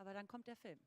Aber dann kommt der Film.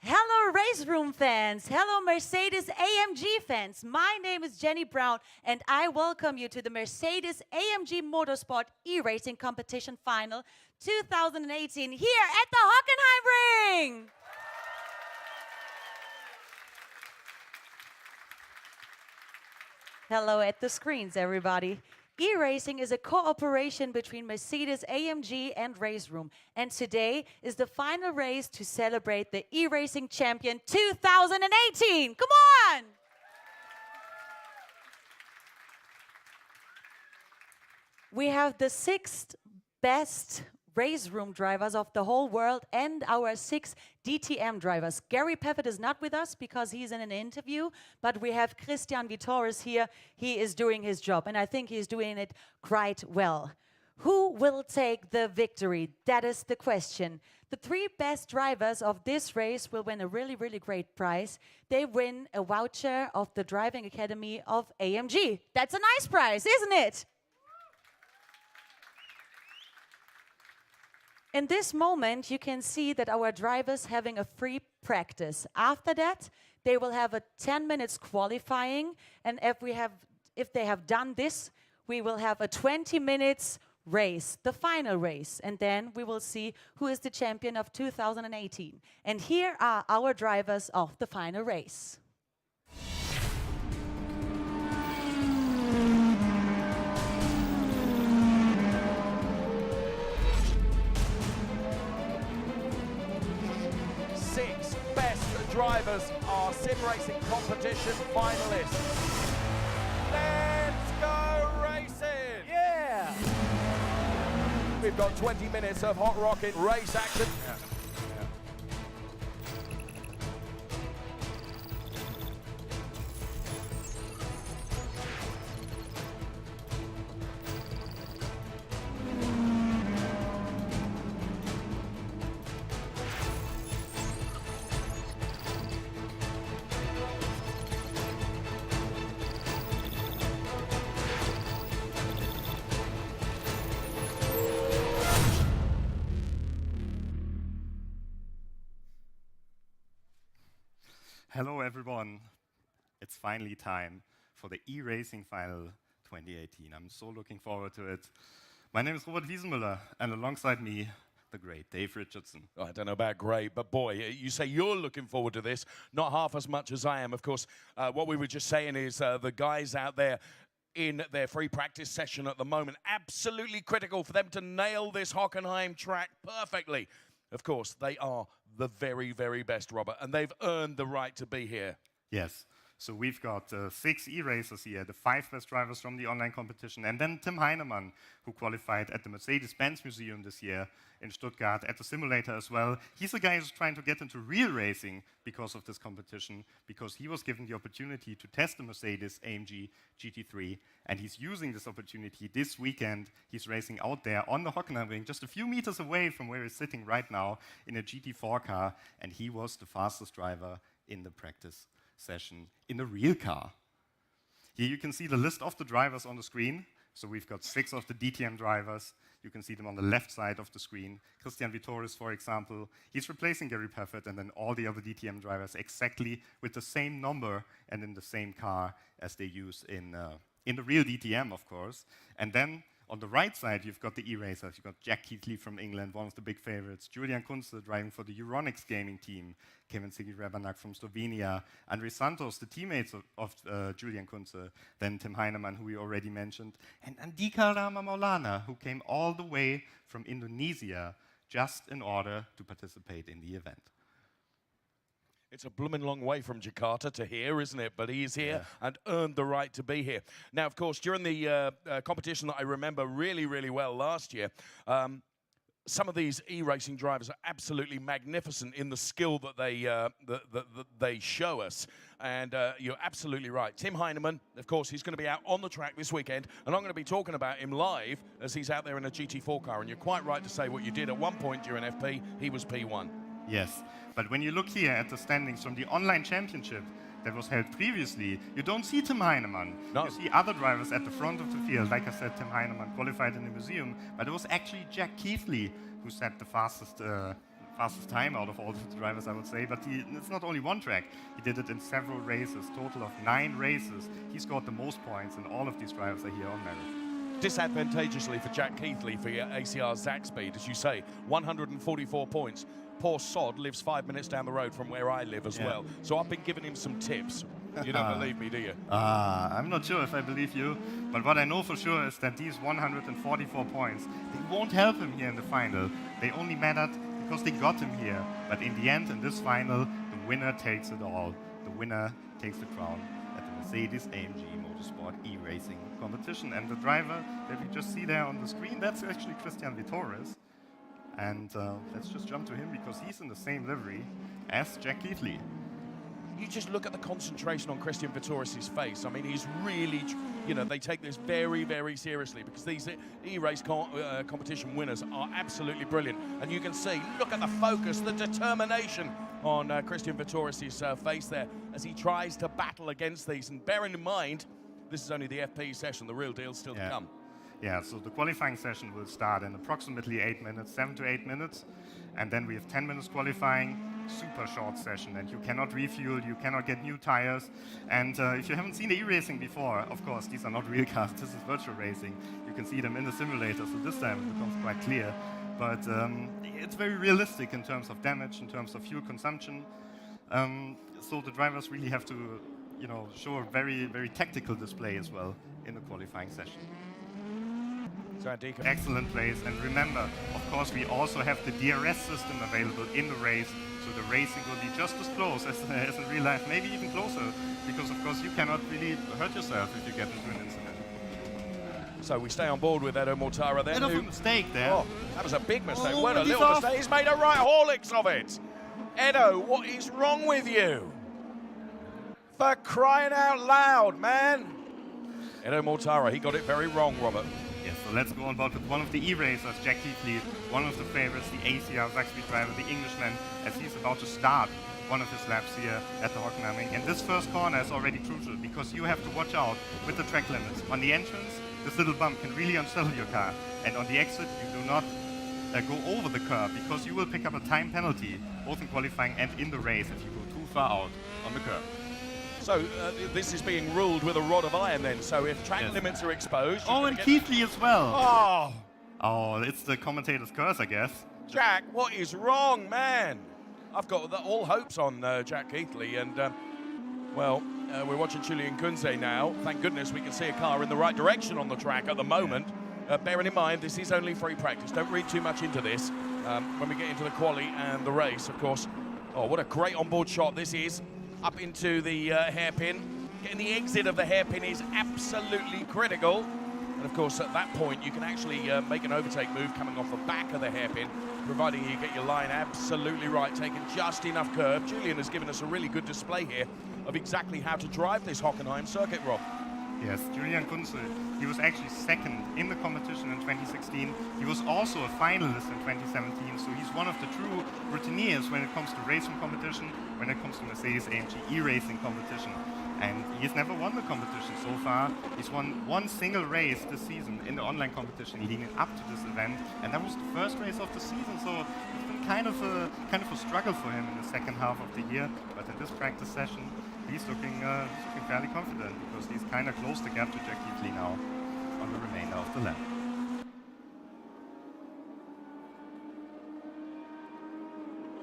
Hello, Race Room fans. Hello, Mercedes AMG fans. My name is Jenny Brown, and I welcome you to the Mercedes AMG Motorsport eRacing Competition Final 2018 here at the Hockenheim Ring. Hello at the screens, everybody. E-racing is a cooperation between Mercedes AMG and Race Room, and today is the final race to celebrate the e-racing champion 2018. Come on! We have the 6th best Race Room drivers of the whole world and our 6 DTM drivers. Gary Paffett is not with us because he's in an interview, but we have Christian Vitores here. He is doing his job, and I think he's doing it quite well. Who will take the victory? That is the question. The 3 best drivers of this race will win a really, really great prize. They win a voucher of the Driving Academy of AMG. That's a nice prize, isn't it? In this moment, you can see that our drivers having a free practice. After that, they will have a 10 minutes qualifying, and if they have done this, we will have a 20 minutes race, the final race, and then we will see who is the champion of 2018. And here are our drivers of the final race. Drivers are sim racing competition finalists. Let's go racing! Yeah! We've got 20 minutes of hot rocket race action. Hello everyone, it's finally time for the e-racing final 2018. I'm so looking forward to it. My name is Robert Wiesenmüller, and alongside me, the great Dave Richardson. I don't know about great, but boy, you say you're looking forward to this, not half as much as I am. Of course, what we were just saying is the guys out there in their free practice session at the moment, absolutely critical for them to nail this Hockenheim track perfectly. Of course, they are the very, very best, Robert, and they've earned the right to be here. Yes, so we've got 6 e-racers here, the 5 best drivers from the online competition, and then Tim Heinemann, who qualified at the Mercedes-Benz Museum this year in Stuttgart, at the simulator as well. He's a guy who's trying to get into real racing because of this competition, because he was given the opportunity to test the Mercedes AMG GT3, and he's using this opportunity this weekend. He's racing out there on the Hockenheim Ring, just a few meters away from where he's sitting right now in a GT4 car, and he was the fastest driver in the practice session in a real car. Here you can see the list of the drivers on the screen. So we've got 6 of the DTM drivers. You can see them on the left side of the screen. Christian Vittoris, for example, he's replacing Gary Paffett, and then all the other DTM drivers exactly with the same number and in the same car as they use in the real DTM, of course. And then on the right side, you've got the e-racers. You've got Jack Keithley from England, one of the big favorites. Julian Kunze driving for the Euronics gaming team. Kevin Sigi-Rebanak from Slovenia. Andre Santos, the teammates of Julian Kunze. Then Tim Heinemann, who we already mentioned. And Andika Rama Maulana, who came all the way from Indonesia just in order to participate in the event. It's a blooming long way from Jakarta to here, isn't it? But he's here and earned the right to be here. Now, of course, during the competition that I remember really, really well last year, some of these e-racing drivers are absolutely magnificent in the skill that they show us. And you're absolutely right. Tim Heinemann, of course, he's going to be out on the track this weekend, and I'm going to be talking about him live as he's out there in a GT4 car. And you're quite right to say what you did. At one point during FP, he was P1. Yes, but when you look here at the standings from the online championship that was held previously, you don't see Tim Heinemann. No. You see other drivers at the front of the field. Like I said, Tim Heinemann qualified in the museum, but it was actually Jack Keithley who set the fastest time out of all the drivers, I would say. But it's not only one track. He did it in several races, total of 9 races. He scored the most points, and all of these drivers are here on merit. Disadvantageously for Jack Keithley for your ACR Zach Speed, as you say, 144 points. Poor sod lives 5 minutes down the road from where I live as well. So I've been giving him some tips. You don't believe me, do you? I'm not sure if I believe you, but what I know for sure is that these 144 points, they won't help him here in the final. They only mattered because they got him here. But in the end, in this final, the winner takes it all. The winner takes the crown at the Mercedes AMG Motorsport eRacing competition. And the driver that we just see there on the screen, that's actually Christian Vittoris. And let's just jump to him because he's in the same livery as Jack Keithley. You just look at the concentration on Christian Vittoris' face. I mean, he's really, you know, they take this very, very seriously because these e-race competition winners are absolutely brilliant. And you can see, look at the focus, the determination on Christian Vittoris' face there as he tries to battle against these. And bearing in mind, this is only the FP session, the real deal's still to come. Yeah, so the qualifying session will start in approximately 8 minutes, 7 to 8 minutes. And then we have 10 minutes qualifying, super short session. And you cannot refuel, you cannot get new tires. And if you haven't seen e-racing before, of course, these are not real cars, this is virtual racing. You can see them in the simulator, so this time it becomes quite clear. But it's very realistic in terms of damage, in terms of fuel consumption. So the drivers really have to, you know, show a very, very tactical display as well in the qualifying session. Excellent race, and remember, of course, we also have the DRS system available in the race, so the racing will be just as close as in real life, maybe even closer, because of course you cannot really hurt yourself if you get into an incident. So we stay on board with Edo Mortara then. Bit of a mistake there. Oh, that was a big mistake. Oh, what a little mistake. He's made a right Horlicks of it. Edo, what is wrong with you? For crying out loud, man. Edo Mortara, he got it very wrong, Robert. Yes, so let's go on board with one of the e-racers, Jack Keithley, one of the favorites, the ACR Zach Speed driver, the Englishman, as he's about to start one of his laps here at the Hockenheimring. And this first corner is already crucial because you have to watch out with the track limits. On the entrance, this little bump can really unsettle your car. And on the exit, you do not go over the curb because you will pick up a time penalty, both in qualifying and in the race if you go too far out on the curb. So this is being ruled with a rod of iron then. So if track limits are exposed... Oh, and Keithley as well. Oh! Oh, it's the commentator's curse, I guess. Jack, what is wrong, man? I've got all hopes on Jack Keithley. And, well, we're watching Julian Kunze now. Thank goodness we can see a car in the right direction on the track at the moment. Bearing in mind, this is only free practice. Don't read too much into this. When we get into the quali and the race, of course. Oh, what a great onboard shot this is. Up into the hairpin. Getting the exit of the hairpin is absolutely critical. And of course, at that point, you can actually make an overtake move coming off the back of the hairpin, providing you get your line absolutely right, taking just enough curve. Julian has given us a really good display here of exactly how to drive this Hockenheim circuit, Rob. Yes, Julian Kunze, he was actually second in the competition in 2016. He was also a finalist in 2017, so he's one of the true routiniers when it comes to racing competition, when it comes to Mercedes AMG eRacing competition. And he's never won the competition so far. He's won one single race this season in the online competition leading up to this event, and that was the first race of the season, so it's been kind of a struggle for him in the second half of the year. But in this practice session, he's looking fairly confident because he's kind of closed the gap to Jack Heatley now on the remainder of the lap.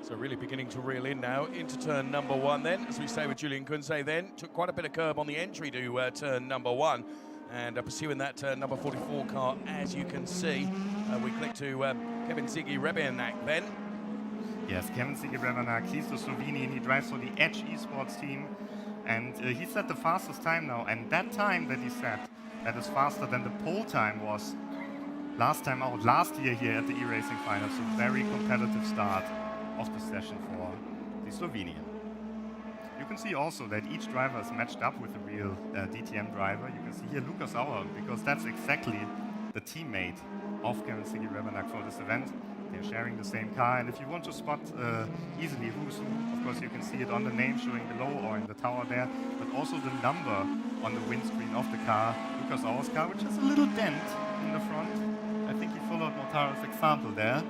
So really beginning to reel in now into turn number 1 then, as we say with Julian Kunze then. Took quite a bit of curb on the entry to turn number 1. And pursuing that number 44 car, as you can see. We click to Kevin Ziggy Rebenak then. Yes, Kevin Ziggy Rebenak, he's the Slovenian. He drives for the Edge Esports team. And he set the fastest time now. And that time that he set, that is faster than the pole time was last time out, last year here at the eRacing Finals. So very competitive start of the session for the Slovenian. You can see also that each driver is matched up with a real DTM driver. You can see here Lucas Auer, because that's exactly the teammate of Kevin Ziggy Rebenak for this event. They're sharing the same car, and if you want to spot easily who's who, of course you can see it on the name showing below or in the tower there, but also the number on the windscreen of the car, Lucas Auer's car, which has a little dent in the front. I think he followed Motaro's example there.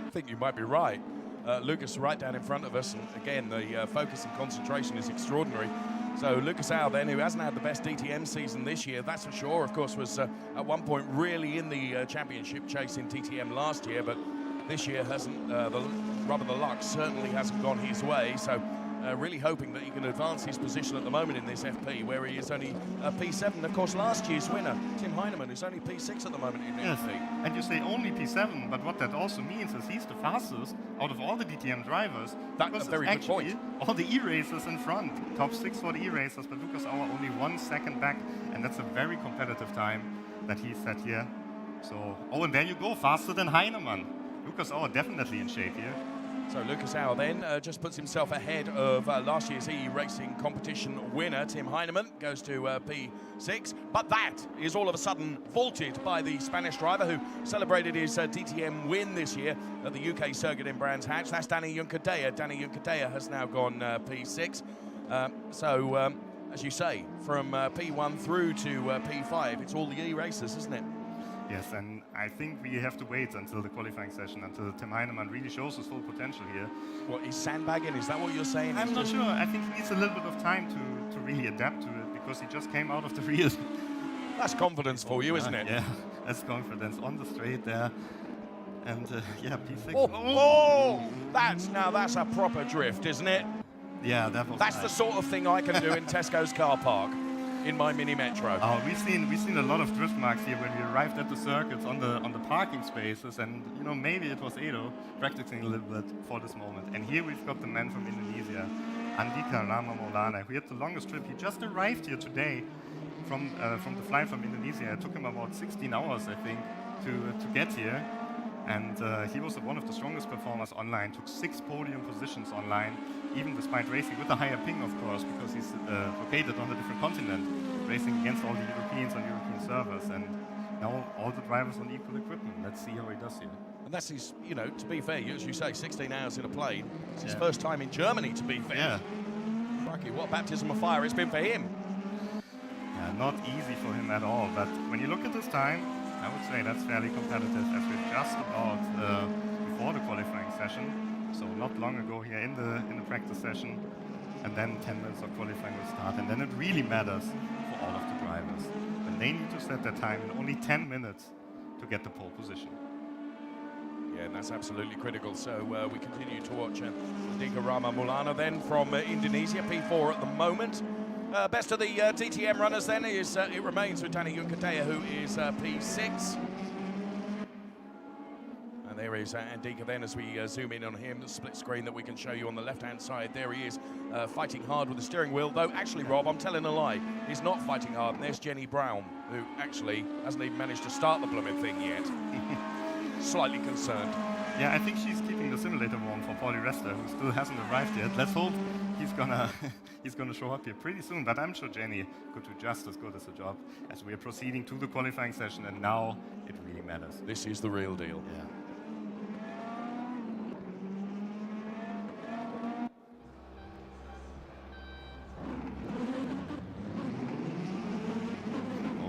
I think you might be right. Lucas right down in front of us, and again the focus and concentration is extraordinary. So Lucas Auer then, who hasn't had the best DTM season this year, that's for sure, of course was at one point really in the championship chase in DTM last year, but this year hasn't, the luck certainly hasn't gone his way, so really hoping that he can advance his position at the moment in this FP, where he is only P7. Of course, last year's winner, Tim Heinemann, is only P6 at the moment in yes. FP. And you say only P7, but what that also means is he's the fastest out of all the DTM drivers. That's a very good point. All the e-racers in front, top 6 for the e-racers, but Lucas Auer only 1 second back, and that's a very competitive time that he set here. So, oh, and there you go, faster than Heinemann. Lucas Auer definitely in shape here. So Lucas Auer then just puts himself ahead of last year's e-racing competition winner, Tim Heinemann, goes to P6. But that is all of a sudden vaulted by the Spanish driver who celebrated his DTM win this year at the UK circuit in Brands Hatch. That's Danny Juncadella. Danny Juncadella has now gone P6. As you say, from P1 through to P5, it's all the e-racers, isn't it? Yes, and I think we have to wait until the qualifying session, until Tim Heinemann really shows his full potential here. What, he's sandbagging? Is that what you're saying? I'm not sure. I think he needs a little bit of time to really adapt to it, because he just came out of the real. That's confidence for you, isn't it? Yeah, that's confidence on the straight there. And yeah, P6. That's a proper drift, isn't it? Yeah, that was That's nice. the sort of thing I can do in Tesco's car park in my Mini Metro. Oh, we've seen a lot of drift marks here when we arrived at the circuits on the parking spaces, and you know, maybe it was Edo practicing a little bit for this moment. And here we've got the man from Indonesia, Andika Rama Maulana, who had the longest trip. He just arrived here today from the flight from Indonesia. It took him about 16 hours, I think, to get here. And he was one of the strongest performers online, took 6 podium positions online, even despite racing with a higher ping, of course, because he's located on a different continent, racing against all the Europeans on European servers. And now all the drivers on equal equipment. Let's see how he does here. And that's his, you know, to be fair, as you say, 16 hours in a plane. It's his first time in Germany, to be fair. Yeah. Crikey, what baptism of fire it's been for him. Yeah, not easy for him at all. But when you look at this time, I would say that's fairly competitive, as we're just about before the qualifying session. So not long ago here in the practice session, and then 10 minutes of qualifying will start, and then it really matters for all of the drivers when they need to set their time in only 10 minutes to get the pole position. Yeah, and that's absolutely critical. So we continue to watch Andika Rama Maulana then from Indonesia, P4 at the moment. Best of the DTM runners then is it remains with Danny Juncadella, who is P6. And there is Andika then as we zoom in on him, the split screen that we can show you on the left-hand side. There he is fighting hard with the steering wheel, though actually, Rob, I'm telling a lie. He's not fighting hard, and there's Jenny Brown, who actually hasn't even managed to start the blooming thing yet. Slightly concerned. Yeah, I think she's keeping the simulator warm for Paulie Resta, who still hasn't arrived yet. Let's hope he he's gonna he's gonna show up here pretty soon. But I'm sure Jenny could do just as good as a job as we are proceeding to the qualifying session, and now it really matters. This is the real deal. Yeah.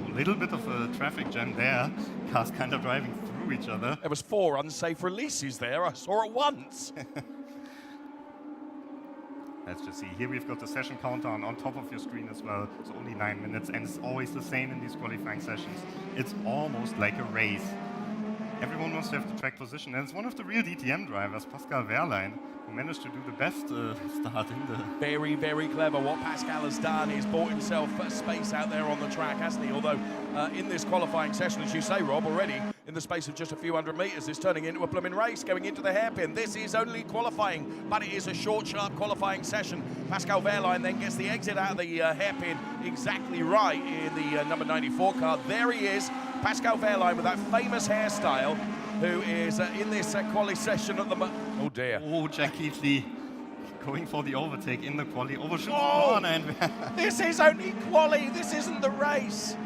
A little bit of a traffic jam there. Cars kind of driving through each other. There was 4 unsafe releases there. I saw it once. Let's just see. Here we've got the session countdown on top of your screen as well. So only 9 minutes, and it's always the same in these qualifying sessions. It's almost like a race. Everyone wants to have the track position, and it's one of the real DTM drivers, Pascal Wehrlein, who managed to do the best start in the... Very, very clever. What Pascal has done is bought himself space out there on the track, hasn't he? Although in this qualifying session, as you say, Rob, already in the space of just a few hundred metres, it's turning into a blooming race, going into the hairpin. This is only qualifying, but it is a short, sharp qualifying session. Pascal Wehrlein then gets the exit out of the hairpin exactly right in the number 94 car. There he is, Pascal Wehrlein with that famous hairstyle, who is in this quali session at the moment. Oh dear. Oh, Jack Heatley going for the overtake in the quali. Overshoots Oh, the corner, and this is only quali, this isn't the race.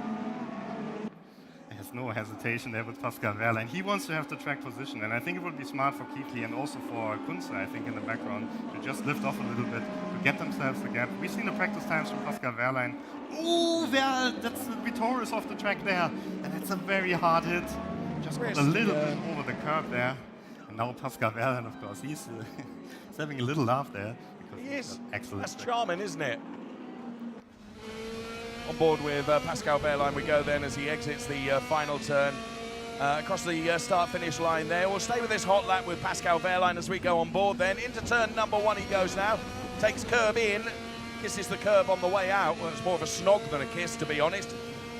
there's no hesitation there with Pascal Wehrlein. He wants to have the track position, and I think it would be smart for Keithley and also for Kunze, I think, in the background, to just lift off a little bit, to get themselves the gap. We've seen the practice times from Pascal Wehrlein. Oh, that's the Vittorious off the track there, and it's a very hard hit. Just got a little bit over the curb there. And now Pascal Wehrlein, of course, he's having a little laugh there. He is. Excellent. That's charming, isn't it? On board with Pascal Wehrlein we go then as he exits the final turn. Across the start-finish line there. We'll stay with this hot lap with Pascal Wehrlein as we go on board then. Into turn number 1 he goes now. Takes curb in. Kisses the curb on the way out. Well, it's more of a snog than a kiss, to be honest.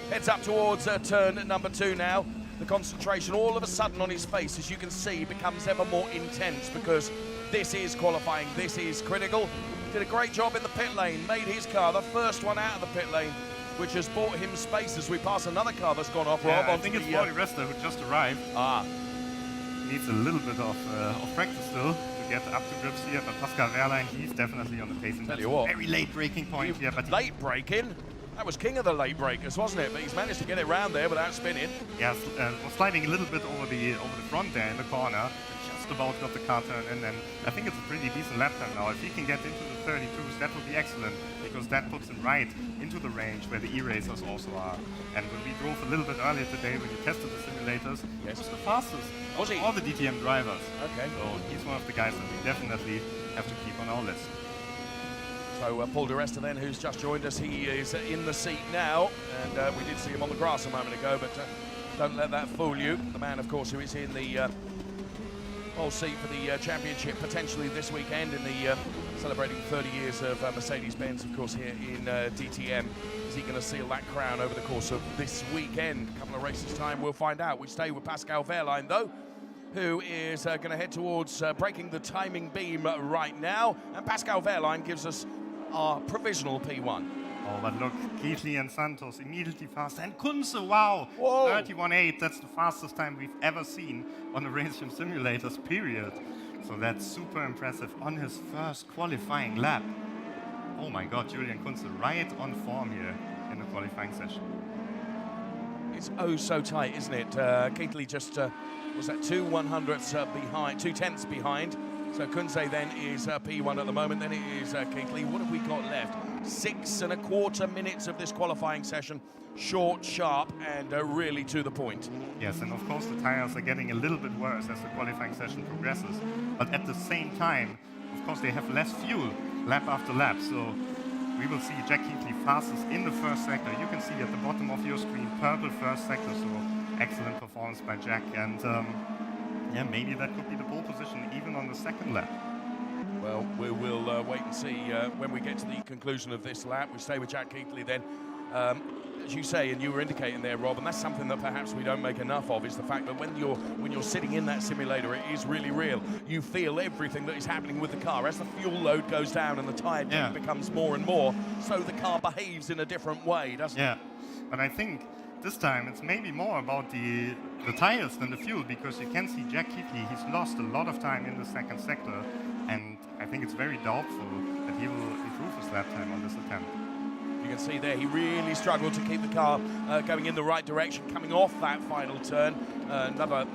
Heads up towards turn number 2 now. The concentration all of a sudden on his face, as you can see, becomes ever more intense because this is qualifying, this is critical. Did a great job in the pit lane, made his car the first one out of the pit lane, which has bought him space as we pass another car that's gone off, Rob. I think it's Pauli Resta who just arrived. Ah. Needs a little bit of practice still to get up to grips here, but Pascal Wehrlein, he's definitely on the pace. And Tell that's you what. a very late braking point here. But Late braking? That was king of the late breakers, wasn't it? But he's managed to get it round there without spinning. yeah, was sliding a little bit over the front there in the corner. Just about got the car turned in, and I think it's a pretty decent lap time now. If he can get into the 32s, that would be excellent, because that puts him right into the range where the e-racers also are. And when we drove a little bit earlier today, when we tested the simulators, he was the fastest Was of he? all the DTM drivers. Okay. So he's one of the guys that we definitely have to keep on our list. So Paul Di Resta then, who's just joined us, he is in the seat now, and we did see him on the grass a moment ago, but don't let that fool you. The man, of course, who is in the pole seat for the championship potentially this weekend in the celebrating 30 years of Mercedes-Benz, of course, here in DTM. Is he going to seal that crown over the course of this weekend? A couple of races time, we'll find out. We stay with Pascal Wehrlein, though, who is going to head towards breaking the timing beam right now. And Pascal Wehrlein gives us our provisional P1. Oh, but look, Keithley and Santos immediately fast. And Kunze, wow, Whoa. 31.8. That's the fastest time we've ever seen on the race sim simulators, period. So that's super impressive on his first qualifying lap. Oh my God, Julian Kunze right on form here in the qualifying session. It's oh so tight, isn't it? Keithley just was that 2/100ths behind, 2/10ths behind. So Kunze then is P1 at the moment. Then it is Keithley. What have we got left? 6.25 minutes of this qualifying session. Short, sharp, and really to the point. Yes, and of course the tires are getting a little bit worse as the qualifying session progresses. But at the same time, of course, they have less fuel lap after lap. So we will see Jack Heatley fastest in the first sector. You can see at the bottom of your screen, purple first sector. So excellent performance by Jack. And yeah, maybe that could be the pole position even on the second lap. Well, we will wait and see when we get to the conclusion of this lap. We stay with Jack Keithley then. As you say, and you were indicating there, Rob, and that's something that perhaps we don't make enough of, is the fact that when you're sitting in that simulator, it is really real. You feel everything that is happening with the car. As the fuel load goes down and the tire depth becomes more and more, so the car behaves in a different way, doesn't it? Yeah, but I think this time it's maybe more about the tires than the fuel, because you can see Jack Keithley, he's lost a lot of time in the second sector, and I think it's very doubtful that he will improve his lap time on this attempt. You can see there he really struggled to keep the car going in the right direction, coming off that final turn. Another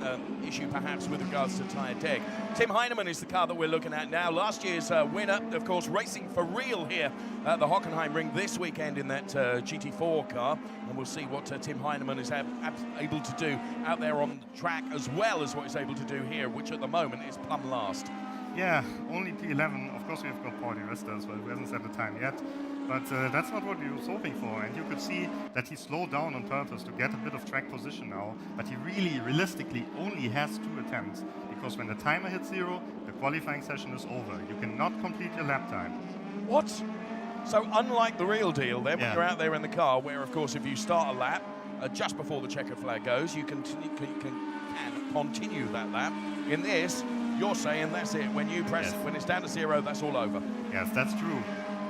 issue perhaps with regards to tyre deck. Tim Heinemann is the car that we're looking at now. Last year's winner, of course, racing for real here at the Hockenheim Ring this weekend in that GT4 car. And we'll see what Tim Heinemann is able to do out there on the track, as well as what he's able to do here, which at the moment is plumb last. Yeah, only P11. Of course, we've got Paul di Resta as well, who hasn't set the time yet. But that's not what we were hoping for. And you could see that he slowed down on purpose to get a bit of track position now. But he really, realistically, only has 2 attempts. Because when the timer hits 0, the qualifying session is over. You cannot complete your lap time. What? So unlike the real deal then, when Yeah. you're out there in the car, where, of course, if you start a lap just before the checker flag goes, you can continue that lap. In this, you're saying that's it. When you press, Yes. when it's down to 0, that's all over. Yes, that's true.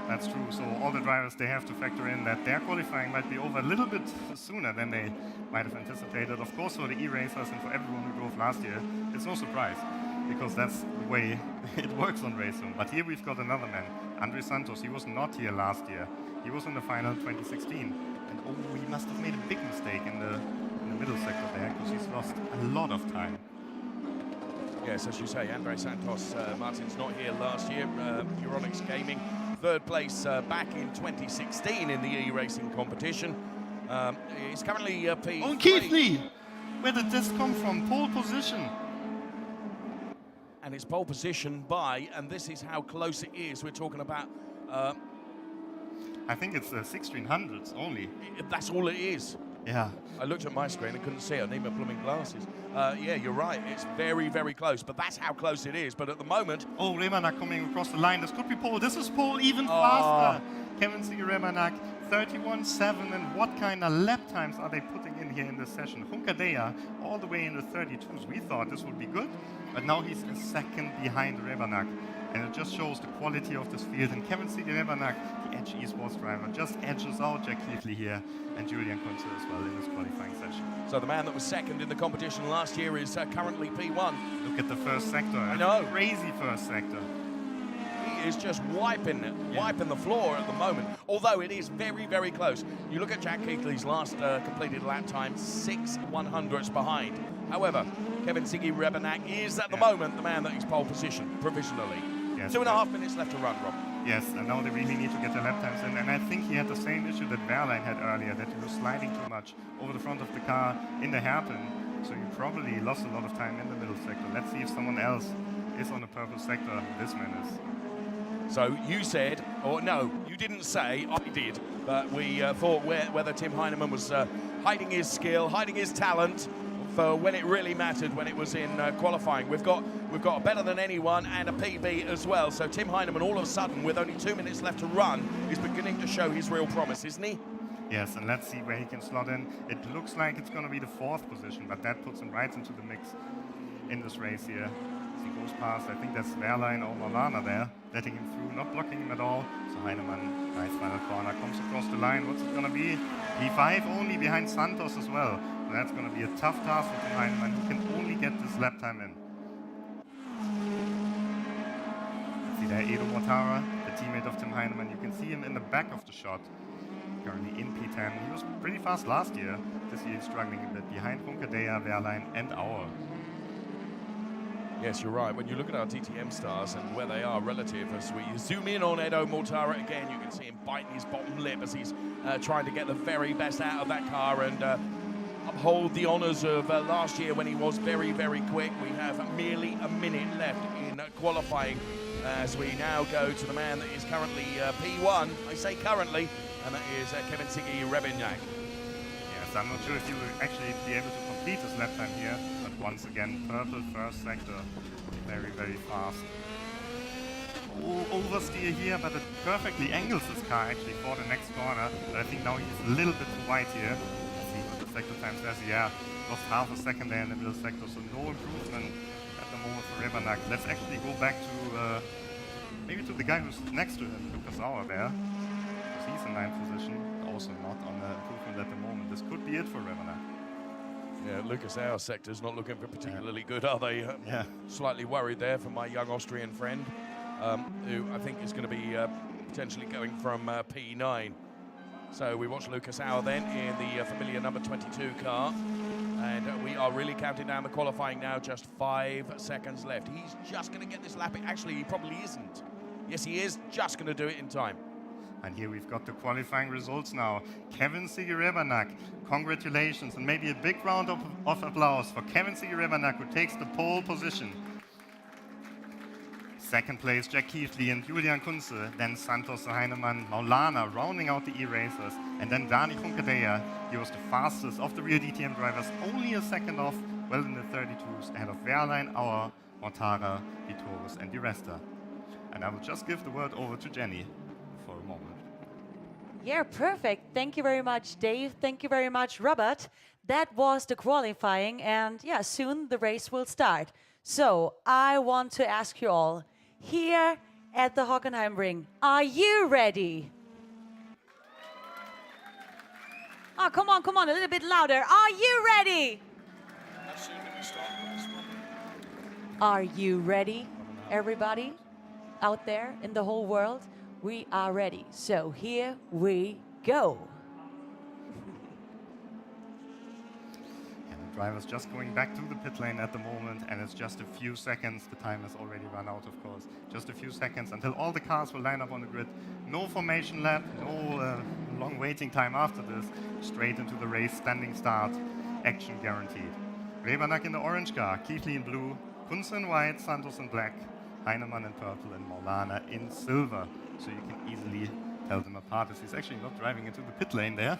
That's true. So all the drivers, they have to factor in that their qualifying might be over a little bit sooner than they might have anticipated. Of course, for the e-racers and for everyone who drove last year, it's no surprise, because that's the way it works on RaceRoom. But here we've got another man, Andre Santos. He was not here last year. He was in the final 2016. And oh, he must have made a big mistake in the middle sector there, because he's lost a lot of time. Yes, as you say, Andre Santos, Martin's not here last year. Euronics Gaming, 3rd place back in 2016 in the e-racing competition. He's currently P3. Oh, Keithley! Where did this come from? Pole position. And it's pole position by, and this is how close it is. We're talking about... I think it's 1600s only. That's all it is. Yeah. I looked at my screen and couldn't see it. I need my blooming glasses. Yeah, you're right. It's very, very close. But that's how close it is. But at the moment... Oh, Remanak coming across the line. This could be pole. This is pole even faster. Kevin Remanak, 31.7. And what kind of lap times are they putting in here in this session? Hunkadea all the way in the 32s. We thought this would be good. But now he's a second behind Remanak. And it just shows the quality of this field. And Kevin Remanak, the Edge esports driver, just edges out Jack Keithley here and Julian Kunze as well in this qualifying session. So the man that was second in the competition last year is currently P1. Look at the first sector. I know. Crazy first sector. He is just wiping the floor at the moment. Although it is very, very close. You look at Jack Keithley's last completed lap time, 6/100ths behind. However, Kevin Remanak is at the moment the man that is pole position provisionally. Yes, 2.5 minutes left to run, Rob. Yes, and now they really need to get their lap times in. And I think he had the same issue that Wehrlein had earlier, that he was sliding too much over the front of the car in the hairpin. So he probably lost a lot of time in the middle sector. Let's see if someone else is on the purple sector. This man is. So you said, or no, you didn't say, I did, but we thought whether Tim Heinemann was hiding his skill, hiding his talent, for when it really mattered, when it was in qualifying. We've got a better than anyone and a PB as well. So Tim Heinemann, all of a sudden, with only 2 minutes left to run, is beginning to show his real promise, isn't he? Yes, and let's see where he can slot in. It looks like it's going to be the 4th position, but that puts him right into the mix in this race here. As he goes past, I think that's Wehrlein or Molana there, letting him through, not blocking him at all. So Heinemann, nice final corner, comes across the line. What's it going to be? P5 only behind Santos as well. So that's going to be a tough task for Tim Heinemann, who can only get this lap time in. See there, Edo Mortara, the teammate of Tim Heinemann. You can see him in the back of the shot. Currently in P10. He was pretty fast last year. This year he's struggling a bit behind Hunkadea, Wehrlein and Auer. Yes, you're right. When you look at our DTM stars and where they are relative, as we zoom in on Edo Mortara again, you can see him biting his bottom lip as he's trying to get the very best out of that car and uphold the honours of last year when he was very, very quick. We have merely a minute left in qualifying as we now go to the man that is currently P1. I say currently, and that is Kevin Remanak. Yes, I'm not sure if he will actually be able to complete his lap time here, but once again, purple first sector, very, very fast. Oversteer here, but it perfectly angles his car actually for the next corner, but I think now he's a little bit too wide here. Let's see what the sector time says. Yeah, lost half a second there in the middle sector, so no improvement at the moment for Remanak. Let's actually go back to maybe to the guy who's next to him, Lucas Auer there. He's in 9th position. also not on improvement at the moment. This could be it for Revenak. Yeah, Lucas, our sector's not looking particularly good, are they? Yeah. Slightly worried there for my young Austrian friend, who I think is going to be potentially going from P9. So we watch Lucas Auer then in the familiar number 22 car. And we are really counting down the qualifying now, just 5 seconds left. He's just going to get this lap. Actually, he probably isn't. Yes, he is just going to do it in time. And here we've got the qualifying results now. Kevin Sigi-Rebanak, congratulations, and maybe a big round of applause for Kevin Sigi-Rebanak, who takes the pole position. Second place, Jack Keithley and Julian Kunze, then Santos Heinemann, Maulana rounding out the e-racers, and then Dani Funkadeya. He was the fastest of the real DTM drivers, only a second off, well in the 32s, ahead of Wehrlein, Auer, Mortara, Vitoris, and Di Resta. And I will just give the word over to Jenny for a moment. Yeah, perfect. Thank you very much, Dave. Thank you very much, Robert. That was the qualifying, and yeah, soon the race will start. So I want to ask you all, here at the Hockenheim Ring, are you ready? Oh, come on, a little bit louder. Are you ready? Are you ready, everybody out there in the whole world? We are ready. So here we go. Drivers just going back to the pit lane at the moment, and it's just a few seconds. The time has already run out, of course. Just a few seconds until all the cars will line up on the grid. No formation lap, no long waiting time after this. Straight into the race, standing start, action guaranteed. Rebanak in the orange car, Keithley in blue, Kunze in white, Santos in black, Heinemann in purple, and Maulana in silver. So you can easily tell them apart as he's actually not driving into the pit lane there.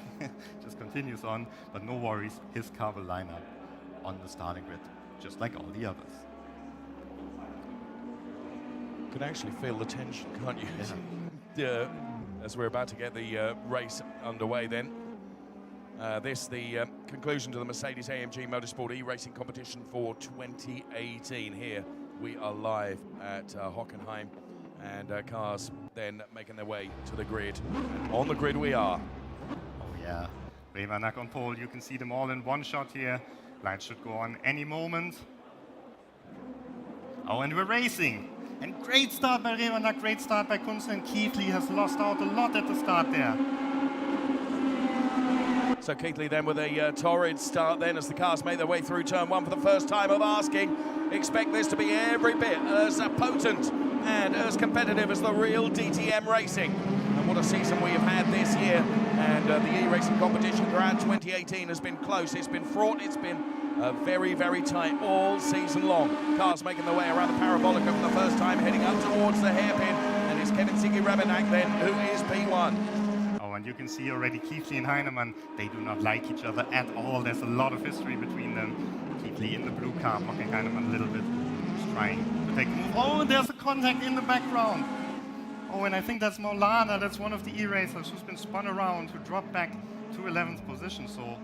Just continues on, but no worries, his car will line up on the starting grid, just like all the others. You can actually feel the tension, can't you? Yeah. As we're about to get the race underway then. The conclusion to the Mercedes AMG Motorsport eRacing competition for 2018. Here we are live at Hockenheim. And cars then making their way to the grid. And on the grid we are. Oh yeah, Rebanak on pole. You can see them all in one shot here. Lights should go on any moment. Oh, and we're racing. And great start by Rebanak, great start by Kunze, and Keithley has lost out a lot at the start there. So Keithley then with a torrid start then as the cars make their way through turn 1 for the first time of asking. Expect this to be every bit as potent and as competitive as the real DTM racing. And what a season we have had this year. And the e-racing competition throughout 2018 has been close, it's been fraught, it's been very, very tight all season long. Cars making their way around the parabolica for the first time, heading up towards the hairpin. And it's Kevin Sigi-Rebanak then, who is P1. Oh, and you can see already Keithley and Heinemann, they do not like each other at all. There's a lot of history between them. Keithley in the blue car, blocking Heinemann a little bit, just trying to take a move. Oh, and there's a contact in the background. Oh, and I think that's Maulana, that's one of the e-racers who's been spun around, who dropped back to 11th position. So,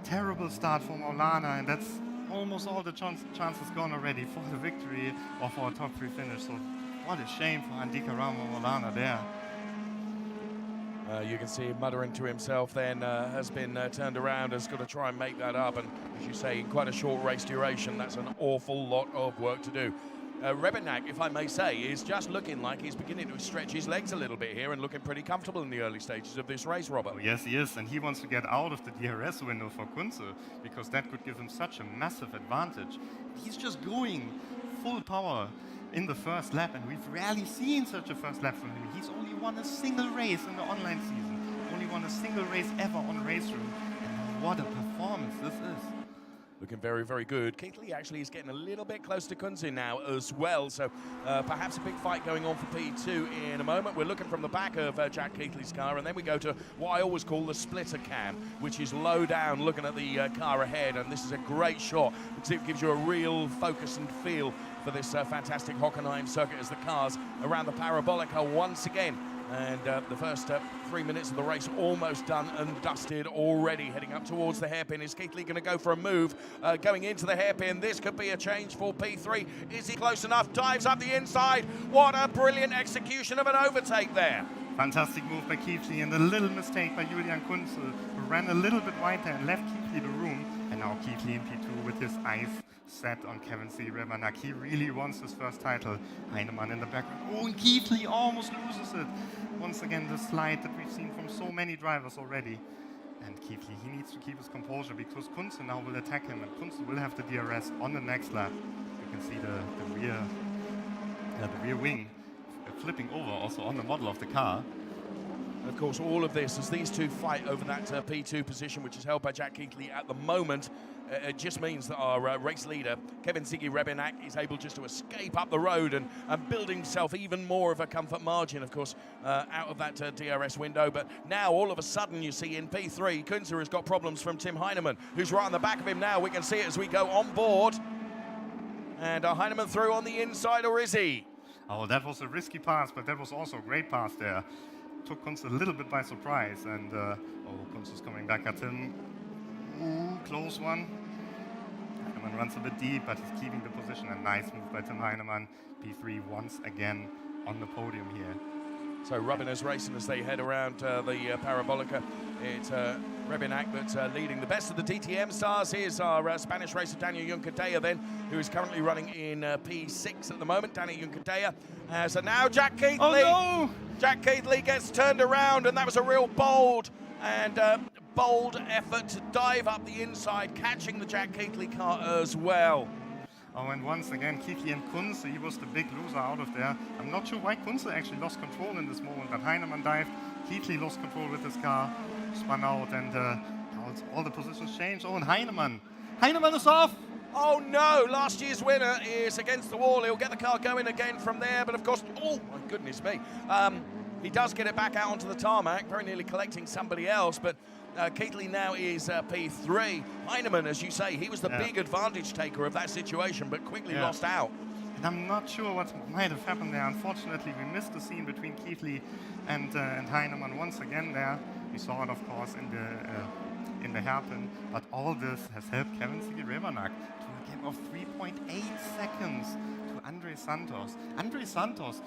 terrible start for Maulana, and that's almost all the chances gone already for the victory or for a top 3 finish. So, what a shame for Andika Rama Maulana there. You can see him muttering to himself then, has been turned around, has got to try and make that up. And as you say, in quite a short race duration, that's an awful lot of work to do. Rebanak, if I may say, is just looking like he's beginning to stretch his legs a little bit here and looking pretty comfortable in the early stages of this race, Robert. Oh, yes, he is, and he wants to get out of the DRS window for Kunze because that could give him such a massive advantage. He's just going full power in the first lap, and we've rarely seen such a first lap from him. He's only won a single race in the online season, only won a single race ever on Race Room, and what a performance this is. Looking very, very good. Keithley actually is getting a little bit close to Kunze now as well, so perhaps a big fight going on for P2 in a moment. We're looking from the back of Jack Keithley's car, and then we go to what I always call the splitter cam, which is low down looking at the car ahead, and this is a great shot because it gives you a real focus and feel for this fantastic Hockenheim circuit as the cars around the parabolica once again. And the first 3 minutes of the race almost done and dusted already. Heading up towards the hairpin. Is Keithley going to go for a move? Going into the hairpin. This could be a change for P3. Is he close enough? Dives up the inside. What a brilliant execution of an overtake there. Fantastic move by Keithley and a little mistake by Julian Kunze, who ran a little bit wide there and left Keithley the room. And now Keithley in P2 with his eyes set on Kevin Rebanak. He really wants his first title. Heinemann in the background. Oh, and Keithley almost loses it. Once again, the slide that we've seen from so many drivers already. And Keithley, he needs to keep his composure because Kunze now will attack him, and Kunze will have the DRS on the next lap. You can see the rear wing flipping over also on the model of the car. And of course, all of this, as these two fight over that P2 position, which is held by Jack Keithley at the moment, it just means that our race leader, Kevin Rebanak, is able just to escape up the road and build himself even more of a comfort margin, of course, out of that DRS window. But now, all of a sudden, you see in P3, Kunze has got problems from Tim Heinemann, who's right on the back of him now. We can see it as we go on board. And Heinemann through on the inside, or is he? Oh, that was a risky pass, but that was also a great pass there. Took Kunze a little bit by surprise, and Kunze's coming back at him. Ooh, close one. Heinemann runs a bit deep, but he's keeping the position. A nice move by Tim Heinemann. P3 once again on the podium here. So Rubiners racing as they head around the Parabolica. It's Rebanak that's leading. The best of the DTM stars. Here's our Spanish racer Daniel Juncadella then, who is currently running in P6 at the moment. Daniel Juncadella. So now Jack Keithley. Oh no! Jack Keithley gets turned around, and that was a real bold effort to dive up the inside, catching the Jack Keithley car as well. Oh, and once again, Keithley and Kunze, he was the big loser out of there. I'm not sure why Kunze actually lost control in this moment, but Heinemann dived. Keithley lost control with his car, spun out, and all the positions changed. Oh, and Heinemann is off! Oh no, last year's winner is against the wall. He'll get the car going again from there, but of course, oh my goodness me. He does get it back out onto the tarmac, very nearly collecting somebody else, but Keithley now is P3. Heinemann, as you say, he was the big advantage taker of that situation, but quickly lost out. And I'm not sure what might have happened there. Unfortunately, we missed the scene between Keithley and Heinemann once again there. We saw it, of course, in the hairpin, but all this has helped Kevin Rebanak to a gap of 3.8 seconds to Andre Santos. Andre Santos,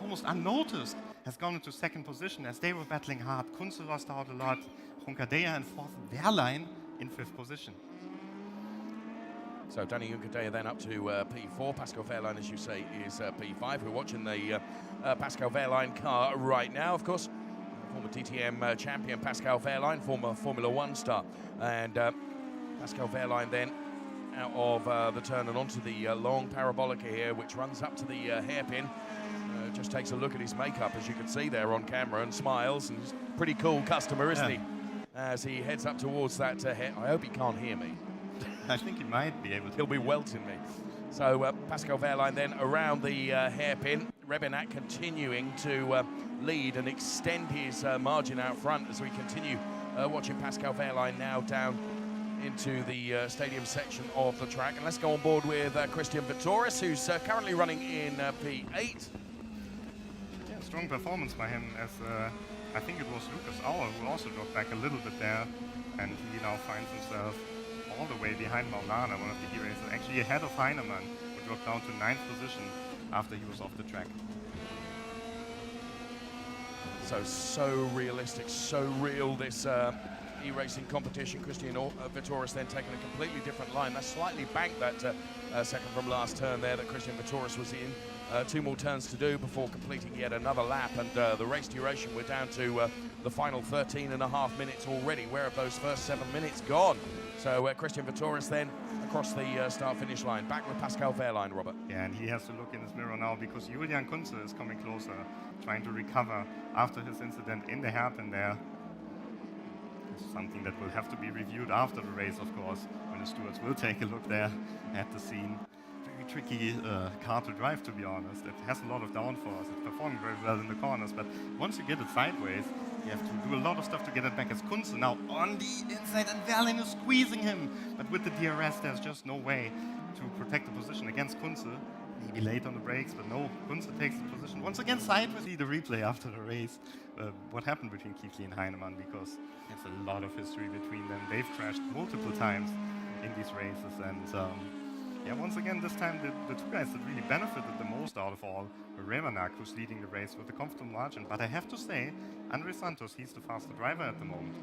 almost unnoticed, has gone into second position as they were battling hard. Kunze lost out a lot. Juncadella in fourth. Wehrlein in fifth position. So Danny Juncadella then up to P4. Pascal Wehrlein, as you say, is P5. We're watching the Pascal Wehrlein car right now, of course. Former DTM champion Pascal Wehrlein, former Formula One star. And Pascal Wehrlein then out of the turn and onto the long parabolica here, which runs up to the hairpin. Just takes a look at his makeup, as you can see there on camera, and smiles. And he's a pretty cool customer, isn't he? As he heads up towards that hair. I hope he can't hear me. I think he might be able to. He'll be welting me. So Pascal Wehrlein then around the hairpin. Rebanak continuing to lead and extend his margin out front as we continue watching Pascal Wehrlein now down into the stadium section of the track. And let's go on board with Christian Vitoris, who's currently running in P8. Yeah, strong performance by him, as I think it was Lucas Auer who also dropped back a little bit there, and he now finds himself all the way behind Maulana, one of the e-racers, actually ahead of Heinemann, who dropped down to 9th position after he was off the track. So realistic, so real, this e-racing competition. Christian Vitoris then taking a completely different line. That's slightly banked, that second from last turn there that Christian Vitoris was in. 2 more turns to do before completing yet another lap, and the race duration, we're down to the final 13.5 minutes already. Where have those first 7 minutes gone? So Christian Vitoris then across the start-finish line. Back with Pascal Wehrlein, Robert. Yeah, and he has to look in his mirror now because Julian Kunze is coming closer, trying to recover after his incident in the hairpin there. It's something that will have to be reviewed after the race, of course, when the stewards will take a look there at the scene. Very tricky car to drive, to be honest. It has a lot of downforce. It's performing very well in the corners, but once you get it sideways, you have to do a lot of stuff to get it back. As Kunze now on the inside, and Wehrlein is squeezing him. But with the DRS, there's just no way to protect the position against Kunze. Maybe late on the brakes, but no, Kunze takes the position. Once again, sideways. See the replay after the race. What happened between Keithley and Heinemann, because there's a lot of history between them. They've crashed multiple times in these races, and Yeah, once again, this time the two guys that really benefited the most out of all were Revanak, who's leading the race with a comfortable margin. But I have to say, Andre Santos, he's the faster driver at the moment.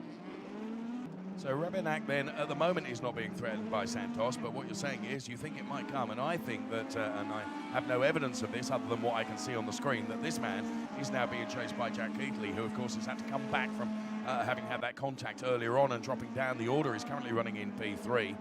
So Revanak then, at the moment, is not being threatened by Santos, but what you're saying is you think it might come, and I think that, and I have no evidence of this other than what I can see on the screen, that this man is now being chased by Jack Keighley, who of course has had to come back from having had that contact earlier on and dropping down the order. He's currently running in P3.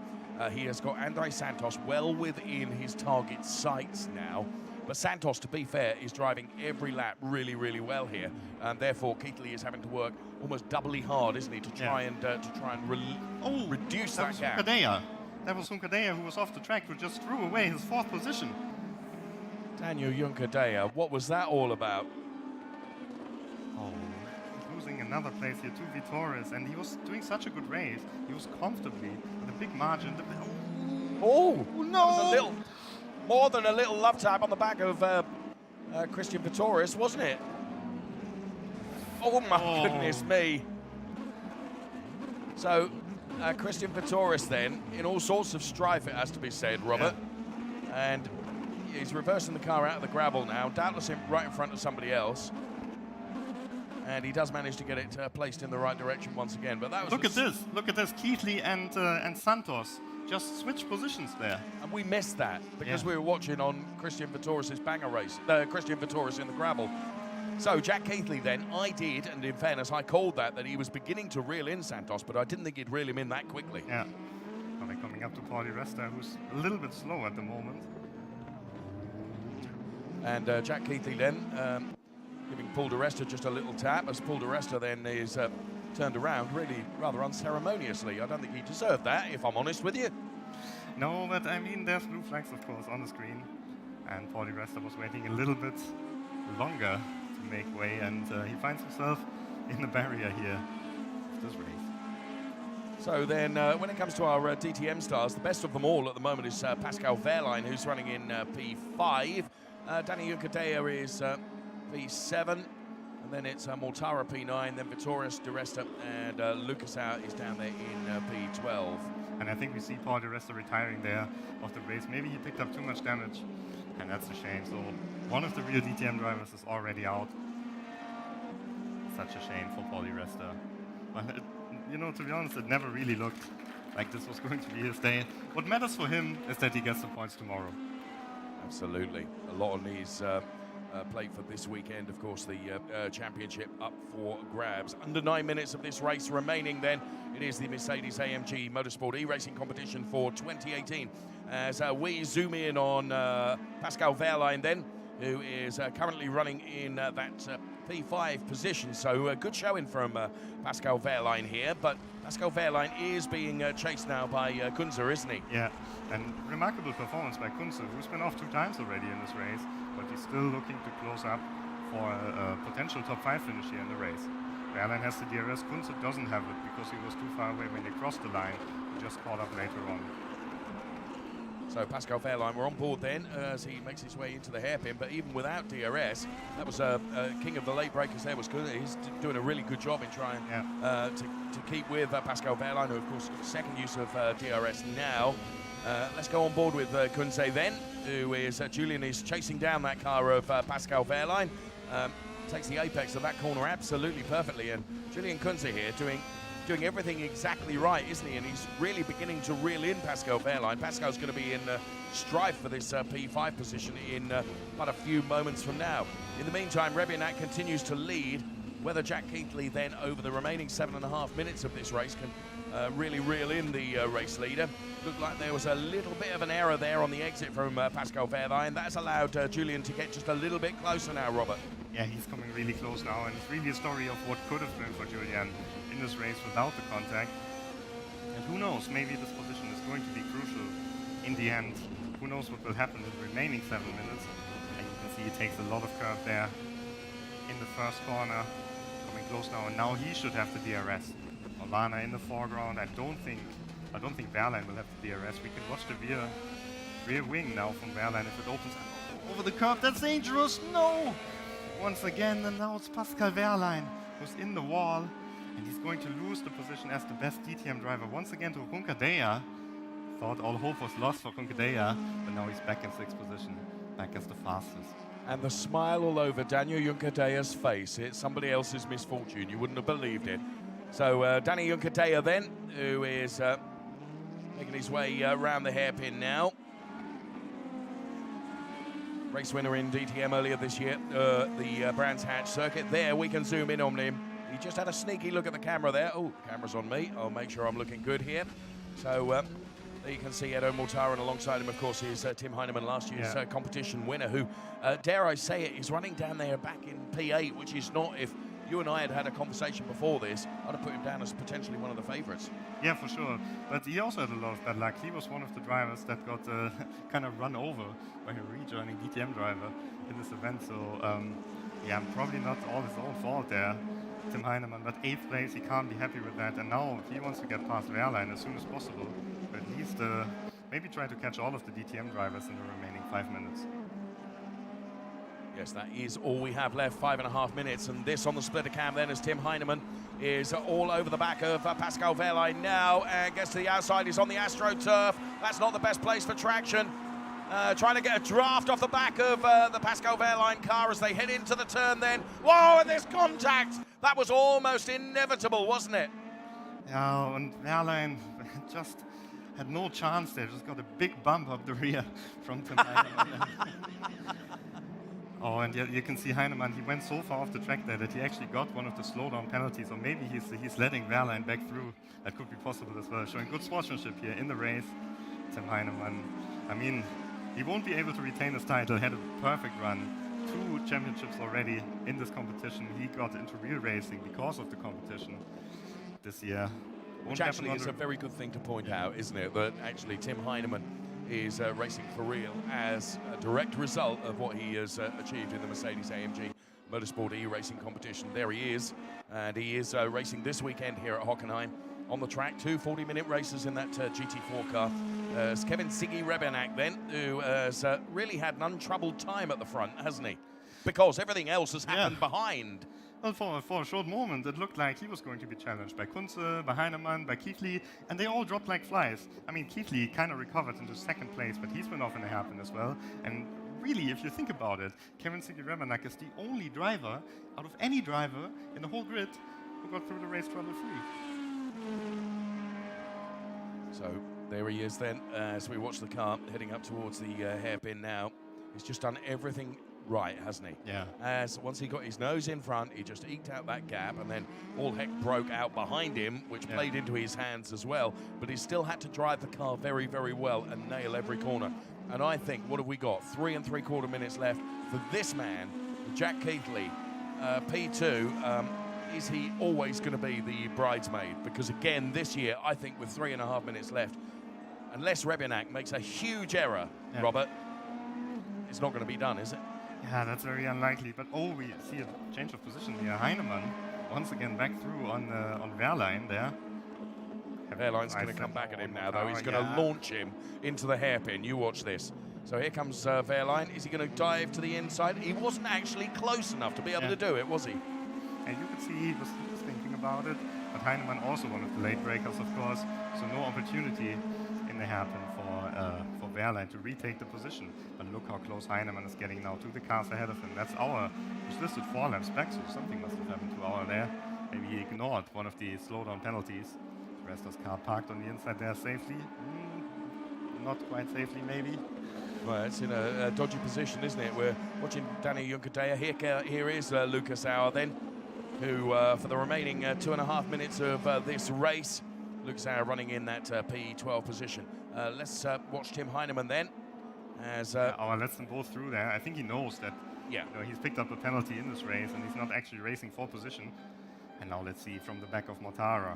He has got Andre Santos well within his target sights now. But Santos, to be fair, is driving every lap really, really well here, and therefore Keighley is having to work almost doubly hard, isn't he, to try and reduce that gap. That was Hunkadea who was off the track, who just threw away his 4th position. Daniel Juncadella, what was that all about? Oh, he's losing another place here to Vitores, and he was doing such a good race. He was comfortably with a big margin. Oh no! That was a little, more than a little love tap on the back of Christian Vitores, wasn't it? Oh my goodness me. So Christian Vitores then, in all sorts of strife, it has to be said, Robert. Yeah. And he's reversing the car out of the gravel now, doubtless right in front of somebody else. And he does manage to get it placed in the right direction once again. But that was Look at this. Keighley and Santos just switched positions there. And we missed that because we were watching on Christian Vitores' banger race, Christian Vitores in the gravel. So Jack Keighley then, I did, and in fairness, I called that he was beginning to reel in Santos, but I didn't think he'd reel him in that quickly. Yeah. Well, they're coming up to Paul di Resta, who's a little bit slow at the moment. And Jack Keighley then giving Paul di Resta just a little tap, as Paul di Resta then is turned around really rather unceremoniously. I don't think he deserved that, if I'm honest with you. No, but I mean, there's blue flags, of course, on the screen. And Paul di Resta was waiting a little bit longer to make way, and he finds himself in the barrier here of this race. So then, when it comes to our DTM stars, the best of them all at the moment is Pascal Wehrlein, who's running in P5. Danny Juncadella is P7, and then it's Mortara P9, then Vittorius di Resta, and Lucas Out is down there in P12. And I think we see Paul di Resta retiring there of the race. Maybe he picked up too much damage, and that's a shame. So one of the real DTM drivers is already out. Such a shame for Paul di Resta. But you know, to be honest, it never really looked like this was going to be his day. What matters for him is that he gets the points tomorrow. Absolutely. A lot on his plate for this weekend. Of course, the championship up for grabs. Under 9 minutes of this race remaining then. It is the Mercedes AMG Motorsport eRacing competition for 2018. As we zoom in on Pascal Wehrlein then, who is currently running in that P5 position. So a good showing from Pascal Wehrlein here, but Pascal Wehrlein is being chased now by Kunze, isn't he? Yeah, and remarkable performance by Kunze, who's been off 2 times already in this race, but he's still looking to close up for a potential top 5 finish here in the race. Wehrlein has the DRS, Kunze doesn't have it because he was too far away when they crossed the line. He just caught up later on. So Pascal Wehrlein, we're on board then as he makes his way into the hairpin, but even without DRS, that was king of the late breakers there was good. He's doing a really good job in trying to keep with Pascal Wehrlein, who of course got second use of DRS now. Let's go on board with Kunze then, who is, Julian is chasing down that car of Pascal Wehrlein. Takes the apex of that corner absolutely perfectly, and Julian Kunze here doing everything exactly right, isn't he? And he's really beginning to reel in Pascal Wehrlein. Pascal's going to be in strife for this P5 position in but a few moments from now. In the meantime, Rebianak continues to lead. Whether Jack Keighley then, over the remaining 7.5 minutes of this race, can really reel in the race leader. Looked like there was a little bit of an error there on the exit from Pascal Wehrlein. That's allowed Julian to get just a little bit closer now, Robert. Yeah, he's coming really close now, and it's really a story of what could have been for Julian in this race without the contact. And who knows, maybe this position is going to be crucial in the end. Who knows what will happen in the remaining 7 minutes. And you can see he takes a lot of curb there in the first corner. Coming close now, and now he should have the DRS. Olana in the foreground. I don't think Wehrlein will have the DRS. We can watch the rear wing now from Wehrlein if it opens over the curb. That's dangerous. No! Once again, and now it's Pascal Wehrlein who's in the wall, and he's going to lose the position as the best DTM driver once again to Juncadella, thought all hope was lost for Juncadella, but now he's back in 6th position, back as the fastest. And the smile all over Daniel Juncadella's face. It's somebody else's misfortune. You wouldn't have believed it. So Danny Juncadella then, who is making his way around the hairpin now. Race winner in DTM earlier this year, the Brands Hatch circuit. There, we can zoom in on him. He just had a sneaky look at the camera there. Oh, the camera's on me. I'll make sure I'm looking good here. So there you can see Edo Mortara, and alongside him, of course, is Tim Heinemann, last year's competition winner, who, dare I say it, is running down there back in P8, which is not, if you and I had had a conversation before this, I'd have put him down as potentially one of the favourites. Yeah, for sure. But he also had a lot of bad luck. He was one of the drivers that got kind of run over by a rejoining DTM driver in this event. So, yeah, probably not all his own fault there, Tim Heinemann. But 8th place, he can't be happy with that. And now he wants to get past Wehrlein as soon as possible. But at least maybe try to catch all of the DTM drivers in the remaining 5 minutes. Yes, that is all we have left, 5.5 minutes. And this on the splitter cam then, as Tim Heinemann is all over the back of Pascal Wehrlein now and gets to the outside. He's on the AstroTurf. That's not the best place for traction. Trying to get a draft off the back of the Pascal Wehrlein car as they head into the turn then. Whoa, and this contact! That was almost inevitable, wasn't it? Yeah, and Wehrlein just had no chance there. Just got a big bump up the rear from Tim Heinemann. Oh, and you can see Heinemann, he went so far off the track there that he actually got one of the slowdown penalties, or maybe he's letting Wehrlein back through. That could be possible as well, showing good sportsmanship here in the race. Tim Heinemann, I mean, he won't be able to retain his title, had a perfect run. 2 championships already in this competition. He got into real racing because of the competition this year. Which actually is a very good thing to point out, isn't it? That actually Tim Heinemann is racing for real as a direct result of what he has achieved in the Mercedes AMG Motorsport eRacing competition. There he is, and he is racing this weekend here at Hockenheim on the track. 2 40-minute races in that GT4 car. It's Kevin Siggy Rebenak then, who has really had an untroubled time at the front, hasn't he? Because everything else has happened behind. Well, for a short moment, it looked like he was going to be challenged by Kunze, by Heinemann, by Kiefli, and they all dropped like flies. I mean, Kiefli kind of recovered into 2nd place, but he's been off in a hairpin as well. And really, if you think about it, Kevin Siggy Rebenak is the only driver out of any driver in the whole grid who got through the race trouble-free. So there he is then, as we watch the car heading up towards the hairpin now. He's just done everything right, hasn't he? Yeah. As once he got his nose in front, he just eked out that gap, and then all heck broke out behind him, which played into his hands as well. But he still had to drive the car very, very well and nail every corner. And I think, what have we got? 3 3/4 minutes left for this man, Jack Keithley, P2. Is he always going to be the bridesmaid? Because again, this year, I think with 3.5 minutes left, unless Rebenak makes a huge error, Robert, it's not going to be done, is it? Yeah, that's very unlikely. But we see a change of position here. Heinemann once again back through on Wehrlein there. Wehrlein's going to come back at him now, though. He's going to launch him into the hairpin. You watch this. So here comes Wehrlein. Is he going to dive to the inside? He wasn't actually close enough to be able to do it, was he? And you could see he was thinking about it. But Heinemann also one of the late breakers, of course. So no opportunity in the hairpin for Wehrlein to retake the position. But look how close Heinemann is getting now to the cars ahead of him. That's he's listed 4 laps back, so something must have happened to our there. Maybe he ignored one of the slowdown penalties. Rester's car parked on the inside there safely. Not quite safely, maybe. Well, it's in a dodgy position, isn't it? We're watching Danny Juncadella. Here is Lucas Auer then, who for the remaining 2.5 minutes of this race, Lucas Auer running in that P12 position. Let's watch Tim Heinemann then. As Auer lets them both through there. I think he knows that he's picked up a penalty in this race and he's not actually racing for position. And now let's see from the back of Mortara.